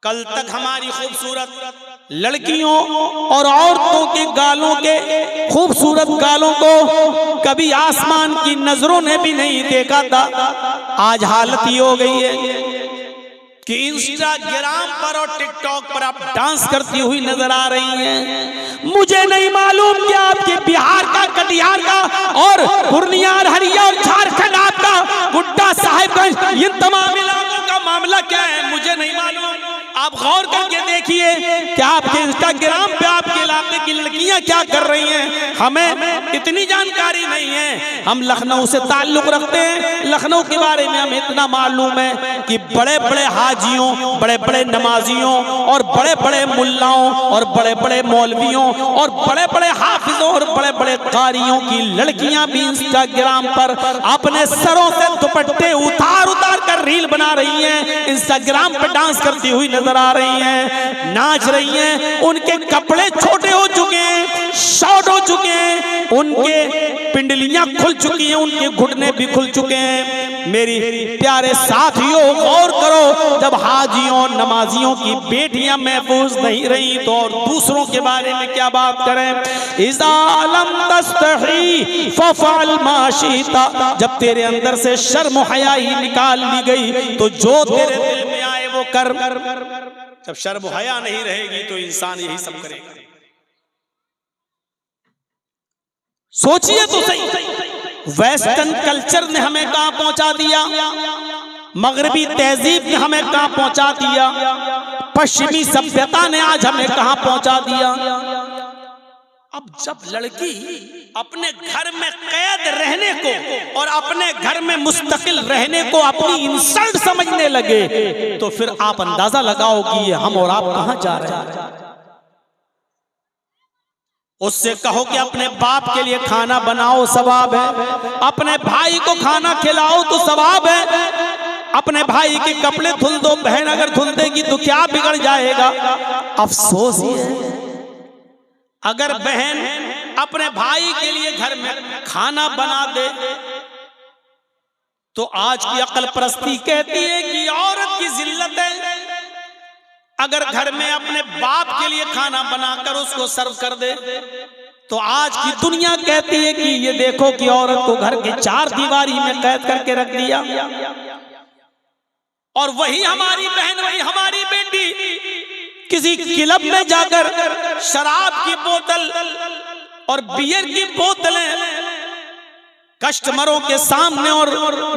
कल तक हमारी खूबसूरत लड़कियों और औरतों के गालों के खूबसूरत गालों को कभी आसमान की नजरों ने भी नहीं देखा था। आज हालत ये हो गई है कि इंस्टाग्राम पर और टिकटॉक पर आप डांस करती हुई नजर आ रही हैं। मुझे नहीं मालूम कि आपके बिहार का, कटिहार का और पूर्णिया, हरिया और झारखंड, आपका गुड्डा, साहिबगंज, इन तमाम इलाकों का मामला क्या है, मुझे नहीं मालूम। आप गौर करके देखिए कि आपके इंस्टाग्राम पे आपके इलाके की लड़कियां क्या कर रही हैं। हमें इतनी जानकारी नहीं है। हम लखनऊ से ताल्लुक रखते हैं, लखनऊ के बारे में हमें इतना मालूम है कि बड़े बड़े हाजियों, बड़े बड़े नमाजियों और बड़े बड़े मुल्लाओं और बड़े बड़े मौलवियों और बड़े बड़े हाफिजों और बड़े बड़े कारियों की लड़कियां भी इंस्टाग्राम पर अपने सरों से दुपट्टे उतार उतार कर रील बना रही हैं, इंस्टाग्राम पर डांस करती हुई नजर आ रही हैं, नाच रही हैं। उनके कपड़े छोटे हो चुके हैं, शॉर्ट हो चुके हैं, उनके पिंडलियां खुल चुकी हैं, उनके घुटने भी खुल चुके हैं। मेरी प्यारे साथियों, गौर करो, जब हाजियों नमाजियों की बेटियां महफूज नहीं रही तो और दूसरों के बारे में क्या बात करें। इज़ा लम तस्तही फफ़अल मा शिता, जब तेरे अंदर से शर्म हया ही निकाल ली गई तो जो तेरे दिल में आए वो कर। जब शर्म हया नहीं रहेगी तो इंसान यही सब करेगा। सोचिए तो सही, वेस्टर्न कल्चर ने हमें कहां पहुंचा दिया, मगरबी तहजीब ने हमें कहां पहुंचा दिया, पश्चिमी सभ्यता ने आज हमें कहां पहुंचा दिया। अब जब लड़की अपने घर में कैद रहने को और अपने घर में मुस्तकिल रहने को अपनी इंसल्ट समझने लगे तो फिर आप अंदाजा लगाओ कि ये हम और आप कहां जा रहे हैं। उससे कहो कि अपने बाप के लिए खाना बनाओ, सवाब है। अपने भाई को खाना खिलाओ तो सवाब है। अपने भाई के कपड़े धुल दो, बहन अगर धुल देगी तो क्या बिगड़ जाएगा। अफसोस है अगर बहन अपने भाई के लिए घर में खाना बना दे तो आज की अकल परस्ती कहती है कि औरत की जिल्लत है। अगर घर में अपने बाप के लिए खाना बनाकर उसको सर्व कर दे तो आज की दुनिया कहती है कि ये देखो कि औरत को घर की चार दीवारी में कैद करके रख दिया। और वही हमारी बहन, वही हमारी बेटी किसी क्लब में जाकर शराब की बोतल और बियर की बोतलें कस्टमरों के सामने और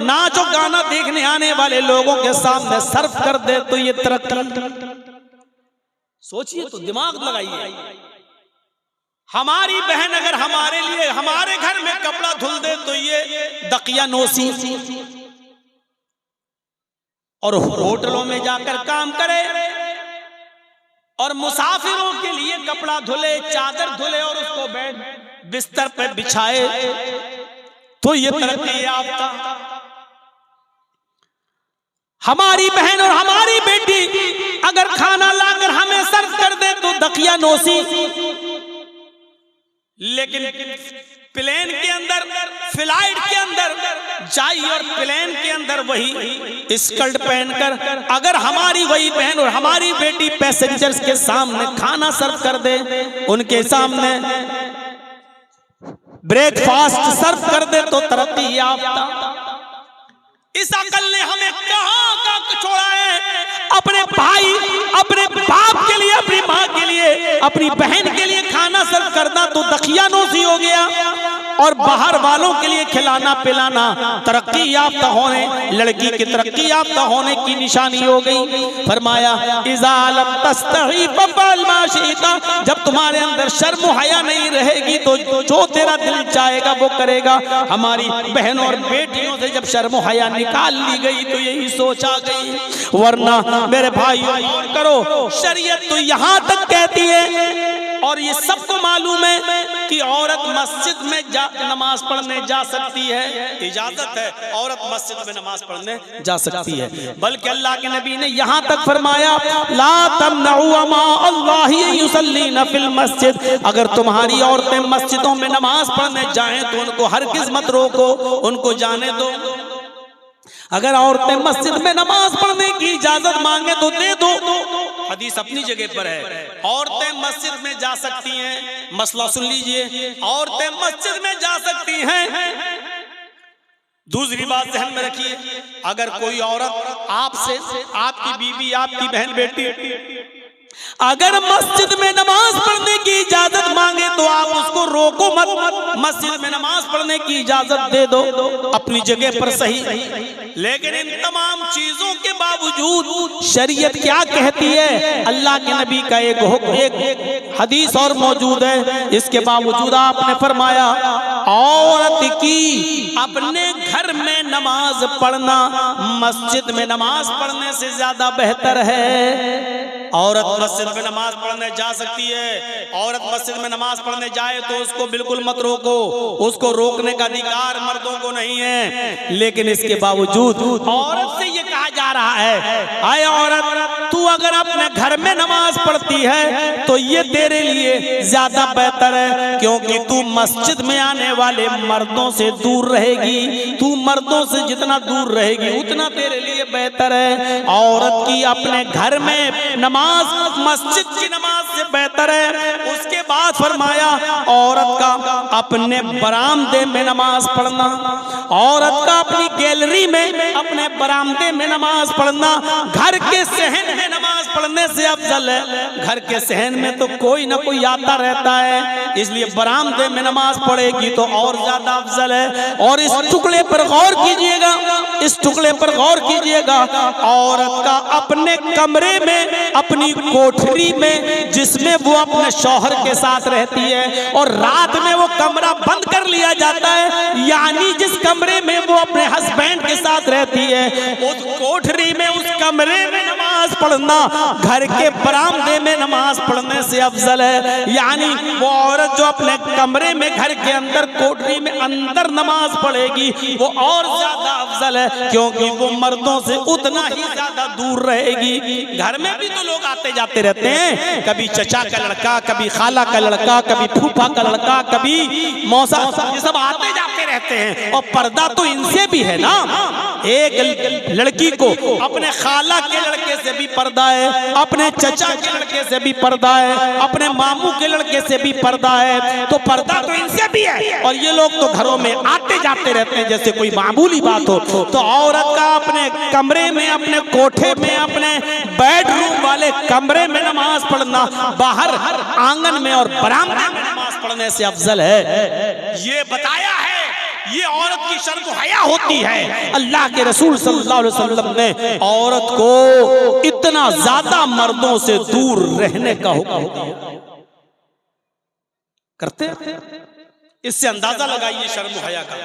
नाच और गाना देखने आने वाले लोगों के सामने सर्व कर दे तो ये तरक्की। सोचिए तो, दिमाग लगाइए। हमारी बहन अगर हमारे लिए हमारे घर में कपड़ा धुल दे तो ये दकियानोसी। और होटलों में जाकर काम करे और मुसाफिरों के लिए कपड़ा धुले, चादर धुले और उसको बेड बिस्तर पे बिछाए तो ये तरक्की याफ्ता। हमारी बहन और हमारी बेटी अगर खाना लाकर हमें सर्व कर दे तो दकियानोसी। लेकिन प्लेन के अंदर, फ्लाइट के अंदर जाई और प्लेन के अंदर वही स्कर्ट पहनकर अगर हमारी वही बहन और हमारी बेटी पैसेंजर्स के सामने खाना सर्व कर दे, उनके सामने ब्रेकफास्ट सर्व कर दे तो तरक्की याफ्ता। इस अकल ने हमें कहां का छोड़ा है। अपने भाई, अपने बाप के लिए, अपनी माँ के लिए, अपनी बहन के लिए खाना सर्व करना तो दकियानोसी हो गया और बाहर वालों के लिए खिलाना पिलाना तरक्की याफ्ता होने, लड़की की तरक्की याफ्ता होने की निशानी हो गई। फरमाया इज़ा लम तस्तही फफ़अल मा शि'ता, जब तुम्हारे अंदर शर्म हया नहीं रहेगी तो जो तेरा दिल चाहेगा वो करेगा। हमारी बहनों और बेटियों से जब शर्म हया निकाल ली गई तो यही सोचा गई। वरना मेरे भाइयों गौर करो, शरीयत तो यहाँ तक कहती है और ये सबको मालूम है कि औरत मस्जिद में नमाज पढ़ने जा सकती है, इजाजत है, औरत मस्जिद में नमाज पढ़ने जा सकती है। बल्कि अल्लाह के नबी ने यहाँ तक फरमाया ला तमनउ अमा अल्लाहि युसल्लीना फिल मस्जिद, अगर तुम्हारी औरतें मस्जिदों में नमाज पढ़ने जाएं तो उनको हरगिज़ मत रोको, उनको जाने दो। अगर औरतें मस्जिद में नमाज पढ़ने की इजाजत मांगे तो दे दो। हदीस अपनी जगह पर है। औरतें मस्जिद में जा सकती हैं, मसला सुन लीजिए, औरतें मस्जिद में जा सकती हैं। दूसरी बात ध्यान में रखिए, अगर कोई औरत आपसे, आपकी बीवी, आपकी बहन बेटी अगर मस्जिद में नमाज पढ़ने की इजाजत मांगे तो आप उसको रोको मत, मस्जिद में नमाज पढ़ने की इजाजत दे दो, अपनी जगह पर सही। लेकिन इन तमाम चीजों के बावजूद शरीयत क्या कहती है, अल्लाह के नबी का एक हदीस और मौजूद है, इसके बावजूद आपने फरमाया औरत की अपने घर में नमाज पढ़ना मस्जिद में नमाज पढ़ने से ज्यादा बेहतर है। औरत मस्जिद में नमाज पढ़ने जा सकती है, औरत मस्जिद में नमाज पढ़ने जाए तो उसको बिल्कुल मत रोको, उसको रोकने का अधिकार मर्दों को नहीं है। लेकिन इसके बावजूद औरत से ये कहा जा रहा है, आए औरत तू अगर अपने घर में नमाज पढ़ती है तो ये तेरे लिए ज्यादा बेहतर है, क्योंकि तू मस्जिद में आने वाले मर्दों से दूर रहेगी, तू मर्दों से जितना दूर रहेगी उतना तेरे लिए बेहतर है। औरत की अपने घर में नमाज मस्जिद की नमाज से बेहतर है। उसके बाद फरमाया औरत का अपने बरामदे में नमाज पढ़ना, औरत का अपनी गैलरी में अपने बरामदे में नमाज पढ़ना घर के सहन में नमाज पढ़ने से अफजल है। घर के सहन में तो कोई ना कोई आता रहता है, इसलिए बरामदे में नमाज पढ़ेगी तो और ज्यादा अफजल है। और इस टुकड़े पर गौर कीजिएगा, इस टुकड़े पर गौर कीजिएगा, औरत का अपने कमरे में, अपनी कोठरी में जिसमें वो अपने शौहर के साथ रहती है और रात में वो कमरा बंद कर लिया जाता है, यानी जिस कमरे में वो अपने हस्बैंड के साथ रहती है उस कोठरी में, उस कमरे में नमाज पढ़ना घर के बरामदे में नमाज पढ़ने से अफजल है। यानी वो औरत जो अपने कमरे में घर के अंदर कोठरी में अंदर नमाज पढ़ेगी वो और ज्यादा अफजल है, क्योंकि वो मर्दों से उतना ही ज्यादा दूर रहेगी। घर में भी तो लोग आते जाते रहते हैं, कभी चचा का लड़का, कभी खाला का लड़का, कभी फूफा का लड़का, कभी मौसा, ये सब आते जाते रहते हैं। और पर्दा तो इनसे भी है ना, एक लड़की को अपने खाला के लड़के से भी पर्दा है, अपने चचा के लड़के से भी पर्दा है, अपने मामू के लड़के से भी पर्दा है, तो पर्दा तो इनसे भी है। और ये लोग तो घरों में आते जाते रहते हैं जैसे कोई मामूली बात हो। तो औरत का अपने कमरे में, अपने कोठे में, अपने बेडरूम वाले कमरे में नमाज पढ़ना बाहर आंगन में और बरामदे में नमाज पढ़ने से अफजल है। ये बताया है, ये औरत की शर्म हया होती है। अल्लाह के रसूल सल्लल्लाहु अलैहि वसल्लम ने औरत को इतना ज्यादा मर्दों से दूर रहने का हुक्म करते। इससे अंदाजा लगाइए शर्म हया का,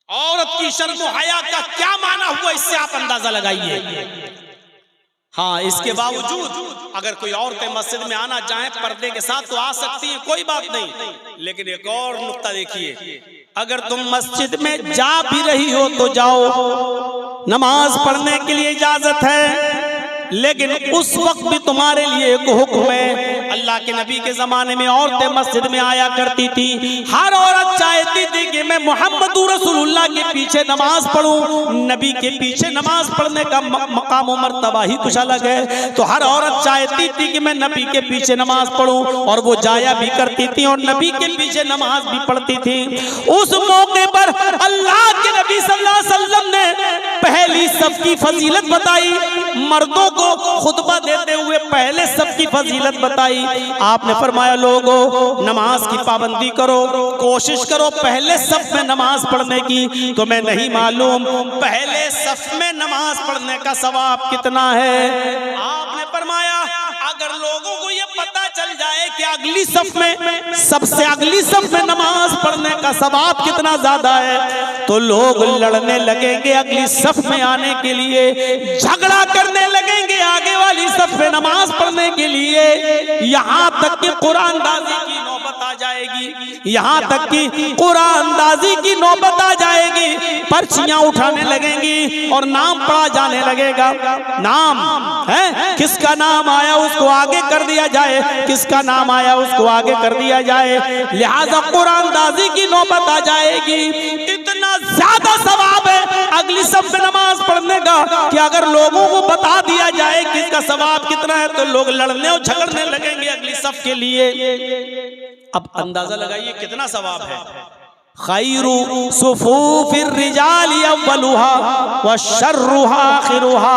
औरत की शर्म हया का क्या माना हुआ, इससे आप अंदाजा लगाइए। हाँ, इसके बावजूद अगर कोई औरतें मस्जिद में आना चाहे पर्दे के साथ तो आ सकती है, कोई बात नहीं। लेकिन एक और नुक्ता देखिए, अगर तुम मस्जिद में जा भी रही हो तो जाओ, नमाज पढ़ने के लिए इजाजत है, लेकिन उस वक्त भी तुम्हारे लिए एक हुक्म है। अल्लाह के नबी के जमाने में औरतें मस्जिद में आया करती थी, हर औरत चाहती थी कि मैं मोहम्मद रसूलुल्लाह के पीछे नमाज पढ़ूं। नबी के पीछे नमाज पढ़ने का मकाम मर्तबा ही कुछ अलग है। तो हर औरत चाहती थी कि मैं नबी के पीछे नमाज पढ़ूं, और वो जाया भी करती थी और नबी के पीछे नमाज भी पढ़ती थी। उस मौके पर अल्लाह के नबी सल्लल्लाहु अलैहि वसल्लम ने पहली सफ की फजीलत बताई, मर्दों को खुतबा देते हुए पहले सफ की फजीलत बताई। आपने फरमाया लोगों नमाज की पाबंदी करो, कोशिश करो पहले सफ में नमाज पढ़ने की। तो मैं नहीं मालूम पहले सफ में नमाज पढ़ने का सवाब कितना है। आपने फरमाया अगर लोगों को ये पता चल जाए कि अगली सफ में, सबसे अगली सफ में नमाज पढ़ने का सवाब कितना ज्यादा है, तो लोग लड़ने लगेंगे अगली सफ में आने के लिए, झगड़ा करने लगेंगे आगे वाली सफ में नमाज पढ़ने के लिए। यहाँ तक कि कुरानदाजी की नौबत आ जाएगी, यहाँ तक कि कुरानदाजी की नौबत आ जाएगी, पर्चियां उठाने लगेंगी और नाम पढ़ा जाने लगेगा। नाम है, किसका नाम आया उसको आगे कर दिया जाए, किसका नाम आया उसको आगे कर दिया जाए। लिहाजा कुरानदाजी की नौबत आ जाएगी। इतना ज्यादा सवाब है अगली सफ में नमाज पढ़ने का कि अगर लोगों को बता दिया जाए कि इसका का सवाब कितना है, तो लोग लड़ने और झगड़ने लगेंगे अगली सफ के लिए। अब अंदाजा लगाइए कितना सवाब है। खैरु सुफूफिर रिजाली अव्वलुहा व शर्रुहा आखिरुहा,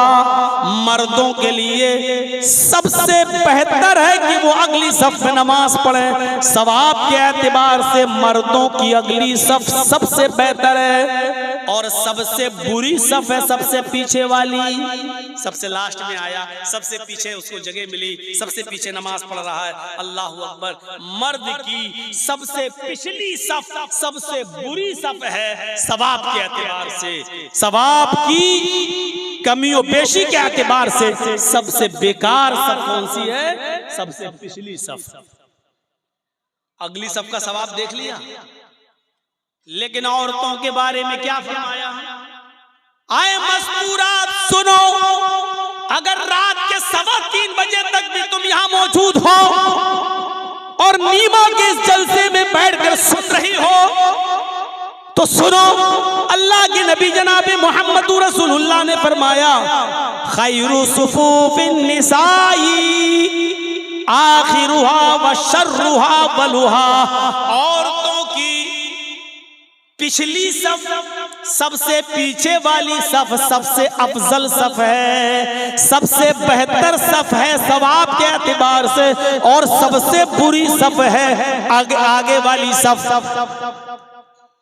मर्दों के लिए सबसे बेहतर है कि वो अगली सफ में नमाज पढ़े। सवाब के एतबार से मर्दों की अगली सफ सबसे बेहतर है, और सबसे बुरी सफ है सबसे पीछे वाली। सबसे लास्ट में आया, सबसे पीछे उसको जगह मिली, सबसे पीछे नमाज पढ़ रहा है। अल्लाह अकबर। मर्द की सबसे पिछली सफ सबसे बुरी सफ है सवाब के एतबार से। सवाब की कमियों बेशी के एतबार से सबसे बेकार सफ कौन सी है? सबसे पिछली सफ। अगली सफ का सवाब देख लिया, लेकिन औरतों के बारे में क्या फरमाया? आए मस्तूरात सुनो, अगर रात के 3:15 बजे तक भी तुम यहां मौजूद हो और नीमा के इस जलसे में बैठकर सुन रही हो, तो सुनो, अल्लाह के नबी जनाब मोहम्मद रसूलुल्लाह ने फरमाया, खैरु सुफूफिन निसाई आखिरुहा व शर्रुहा वलुहा, औरतों की पिछली सफ सबसे पीछे वाली सफ सबसे अफजल सफ है, सबसे बेहतर सफ है सवाब के एतबार से, और सबसे बुरी सफ है आगे वाली सफ।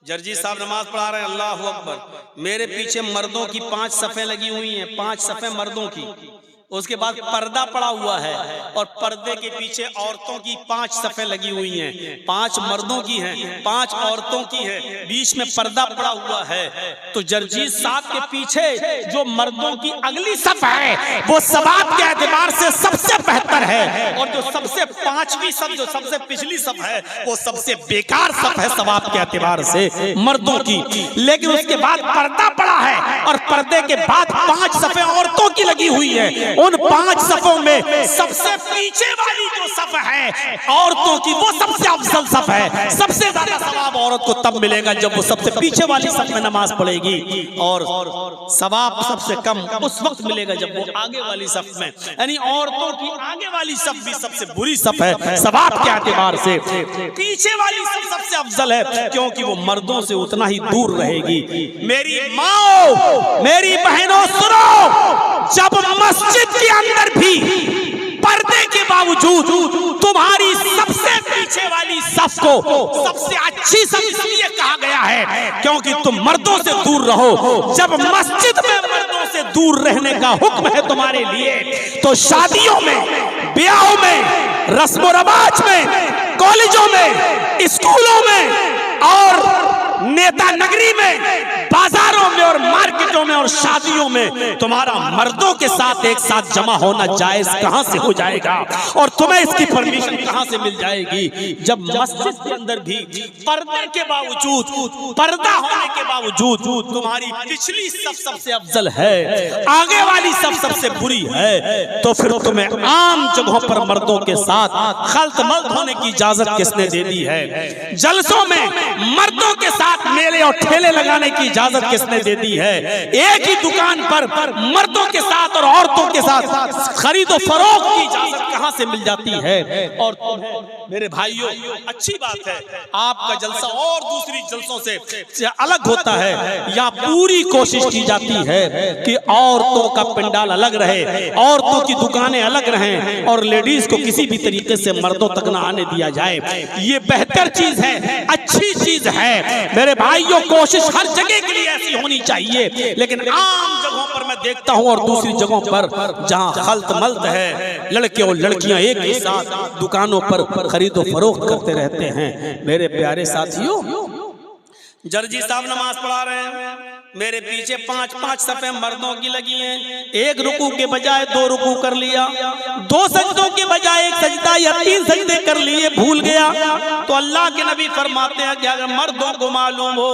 जर्जी साहब नमाज पढ़ा रहे हैं, अल्लाह अकबर। मेरे पीछे मर्दों की 5 सफ़ें लगी हुई हैं, 5 सफ़ें मर्दों की। उसके बाद पर्दा पड़ा हुआ है, और पर्दे के पीछे औरतों की 5 सफ़ें लगी हुई हैं। 5 मर्दों की हैं, 5 औरतों की है, बीच में पर्दा पड़ा हुआ है। तो जर्जीत साहब के पीछे जो मर्दों की अगली सफ़ है वो सवाब के एतबार से सबसे बेहतर है, और जो सबसे 5वीं सफ़ जो सबसे पिछली सफ़ है वो सबसे बेकार सफ़ है सवाब के एतबार से मर्दों की। लेकिन उसके बाद पर्दा पड़ा है, और पर्दे के बाद 5 सफ़ें औरतों की लगी हुई है। उन 5 सफ़ों में सबसे पीछे वाली जो सफ़ है औरतों की वो सबसे अफजल सफ़ है। सबसे ज्यादा सवाब औरत को तब मिलेगा जब वो सबसे पीछे वाली सफ़ में नमाज पढ़ेगी, और सवाब सबसे कम उस वक्त मिलेगा जब वो आगे वाली सफ़ में, यानी औरतों की आगे वाली सफ़ भी सबसे बुरी सफ़ है सवाब के एतबार से। पीछे वाली सफ़ सबसे अफजल है क्योंकि वो मर्दों से उतना ही दूर रहेगी। मेरी माओ, मेरी बहनों सुनो, जब मस्जिद के अंदर भी पर्दे के बावजूद तुम्हारी सबसे पीछे वाली सफ को सबसे अच्छी सफ इसलिए कहा गया है क्योंकि तुम मर्दों से दूर रहो। जब मस्जिद में मर्दों से दूर रहने का हुक्म है तुम्हारे लिए, तो शादियों में, ब्याहों में, रस्म रवाज में, कॉलेजों में, स्कूलों में, और नेता नगरी में, बाजारों में और मार्केटों में और शादियों में तुम्हारा मर्दों के साथ एक साथ जमा होना जायज कहां से हो जाएगा, और तुम्हें इसकी परमिशन कहां से मिल जाएगी जब मस्जिद के अंदर भी पर्दे के बावजूद, पर्दा होने के बावजूद तुम्हारी पिछली सफ सबसे अफजल है, आगे वाली सफ सबसे बुरी है। तो फिर तुम्हें आम जगहों पर मर्दों के साथ खल्त मल्त होने की इजाजत किसने दे दी है? जलसों में मर्दों के साथ मेले और ठेले लगाने की इजाजत किसने दे दी है? एक ही दुकान पर मर्दों के साथ और औरतों के साथ खरीदो फरोख्त की इजाजत कहां से मिल जाती है? और मेरे भाइयों, अच्छी बात है आपका जलसा और दूसरी जलसों से अलग होता है। यहाँ पूरी कोशिश की जाती है कि औरतों का पंडाल अलग रहे, औरतों की दुकानें अलग रहें, और लेडीज को किसी भी तरीके से मर्दों तक ना आने दिया जाए। ये बेहतर चीज है, अच्छी चीज है मेरे भाइयों। कोशिश हर जगह के लिए ऐसी होनी चाहिए, लेकिन आम जगहों पर मैं देखता हूं और दूसरी जगहों पर जहां खल्त मल्त है, लड़के और लड़कियां एक ही साथ दुकानों पर खरीदो फरोख्त करते रहते हैं। मेरे प्यारे साथियों, जर्जी साहब नमाज पढ़ा रहे हैं, मेरे पीछे 5-5 सफ़ें मर्दों की लगी हैं। एक रुकू के बजाय 2 रुकू कर लिया, 2 सजदों के बजाय 1 सजदा या 3 सजदे कर लिए, भूल गया। तो अल्लाह के नबी फरमाते हैं कि अगर मर्दों को मालूम हो,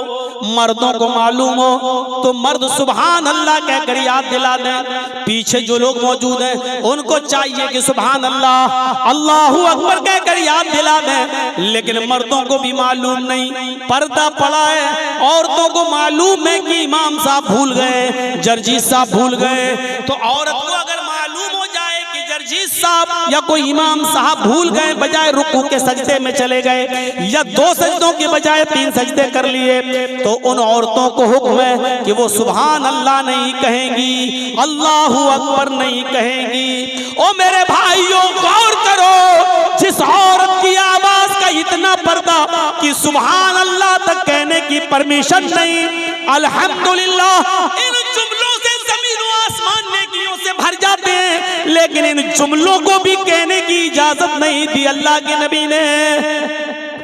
मर्दों को मालूम हो तो मर्द सुभान अल्लाह कहकर याद दिला दें। पीछे जो लोग मौजूद हैं उनको चाहिए कि सुभान अल्लाह, अल्लाहू अकबर कहकर याद दिला दें। लेकिन मर्दों को भी मालूम नहीं, पर्दा पड़ा है, औरतों को मालूम है कि इमाम साहब भूल गए, जर्जी साहब भूल गए, तो औरत को अगर मालूम हो जाए अजीज साहब या कोई इमाम साहब भूल गए, बजाय रुकू के सजदे में चले गए या 2 सजदों के बजाय 3 सजदे कर लिए, तो उन औरतों को हुक्म है कि वो सुभान अल्लाह नहीं कहेंगी, अल्लाहु अकबर नहीं कहेंगी। ओ मेरे भाइयों, गौर करो, जिस औरत की आवाज का इतना पर्दा कि सुभान अल्लाह तक कहने की परमिशन नहीं, अल्हम्दुलिल्लाह, इन जुमलों से ज़मीन व आसमान नेकियों से भर जाते हैं, लेकिन इन जुमलों को भी कहने की इजाजत नहीं दी। अल्लाह के नबी ने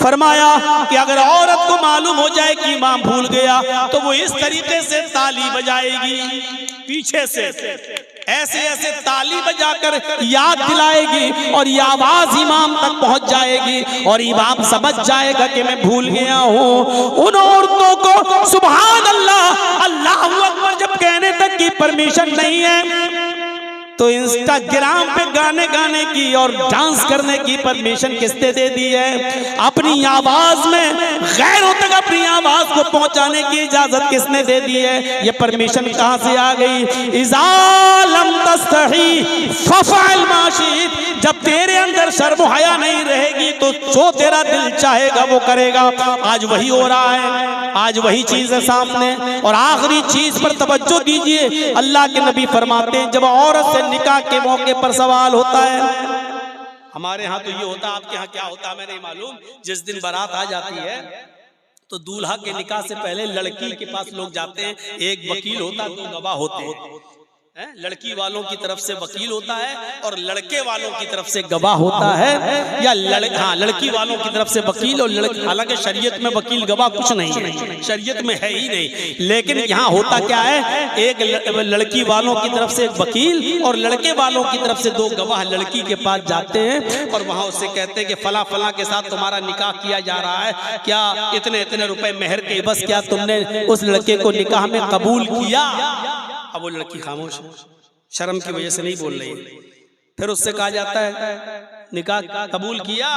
फरमाया कि अगर औरत को मालूम हो जाए कि इमाम भूल गया तो वो इस तरीके से ताली बजाएगी, पीछे से ऐसे ऐसे ताली बजाकर याद दिलाएगी और ये आवाज इमाम तक पहुंच जाएगी और इमाम समझ जाएगा कि मैं भूल गया हूं। उन औरतों को सुभान अल्लाह, अल्लाहु अकबर जब कहने तक की परमिशन नहीं है, तो इंस्टाग्राम पे गाने गाने की और डांस करने की परमिशन किसने दे दी है? अपनी आवाज में गैरों तक अपनी आवाज को पहुंचाने की इजाजत किसने दे दी है? ये परमिशन कहां से आ गई? इज़ा लम तस्तही फफ़अल मा शिइत, जब तेरे अंदर शर्म हया नहीं रहेगी तो जो तेरा दिल चाहेगा वो करेगा। आज वही हो रहा है, आज वही चीज है सामने। और आखिरी चीज पर तवज्जो दीजिए, अल्लाह के नबी फरमाते हैं जब औरत से निकाह के मौके पर सवाल होता है, हमारे यहाँ तो ये होता है, आपके यहाँ क्या होता है मैं नहीं मालूम, जिस दिन बारात आ जाती है तो दूल्हा के निकाह से पहले लड़की के पास लोग जाते हैं, एक वकील होता है, 2 गवाह होते हैं। लड़की वालों की तरफ से वकील होता है और लड़के वालों की तरफ से गवाह होता है, या लड़की वालों की तरफ से वकील और लड़की, हालांकि शरीयत में वकील गवाह कुछ नहीं है, शरीयत में है ही नहीं, लेकिन यहाँ होता क्या है, एक लड़की वालों की तरफ से एक वकील और लड़के वालों की तरफ से 2 गवाह लड़की के पास जाते हैं और वहां उससे कहते हैं कि फला फला के साथ तुम्हारा निकाह किया जा रहा है, क्या इतने इतने रुपए मेहर के बस क्या तुमने उस लड़के को निकाह में कबूल किया? अब वो लड़की खामोश है, शर्म की वजह से नहीं बोल रही। फिर उससे कहा जाता है निकाह कबूल किया।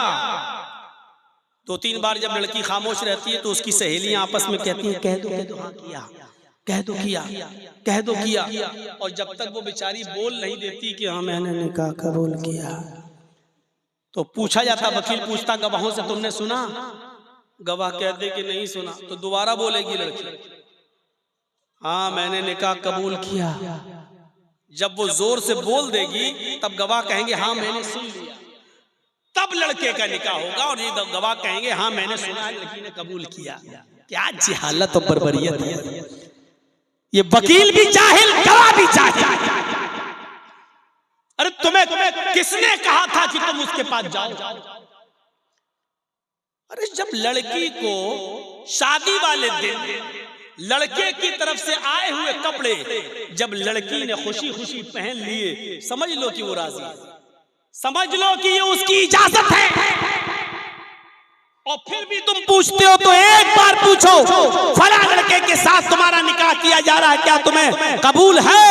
2-3 बार जब लड़की खामोश रहती है तो उसकी सहेलियां आपस में कहती हैं कह दो हाँ किया, कह दो किया, कह दो किया। और जब तक वो बेचारी बोल नहीं देती कि हाँ मैंने निकाह कबूल किया, तो पूछा जाता, वकील पूछता गवाहों से तुमने सुना? गवाह कहते कि नहीं सुना। तो दोबारा बोलेगी लड़की, हाँ मैंने निकाह कबूल किया। जब वो जोर से बोल देगी तब गवाह कहेंगे हाँ मैंने सुन लिया, तब लड़के का निकाह होगा और ये गवाह कहेंगे हाँ मैंने सुना, लड़की ने कबूल किया। क्या जहालत और बर्बरियत है! ये वकील भी जाहिल, गवाह भी जाहिल। अरे तुम्हें किसने कहा था कि तुम उसके पास जाओ? अरे जब लड़की को शादी वाले दिन लड़के की तरफ से आए हुए कपड़े जब लड़की ने खुशी खुशी पहन लिए, समझ लो कि वो राजी, समझ लो कि ये उसकी इजाजत है। और फिर भी तुम पूछते हो तो एक बार पूछो, फला लड़के के साथ तुम्हारा निकाह किया जा रहा है, क्या तुम्हें कबूल है?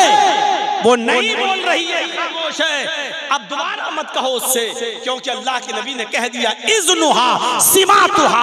वो नहीं बोल रही है, खामोश है। अब दोबारा मत कहो उससे, क्योंकि अल्लाह के नबी ने कह दिया इज़्नुहा सिमातुहा।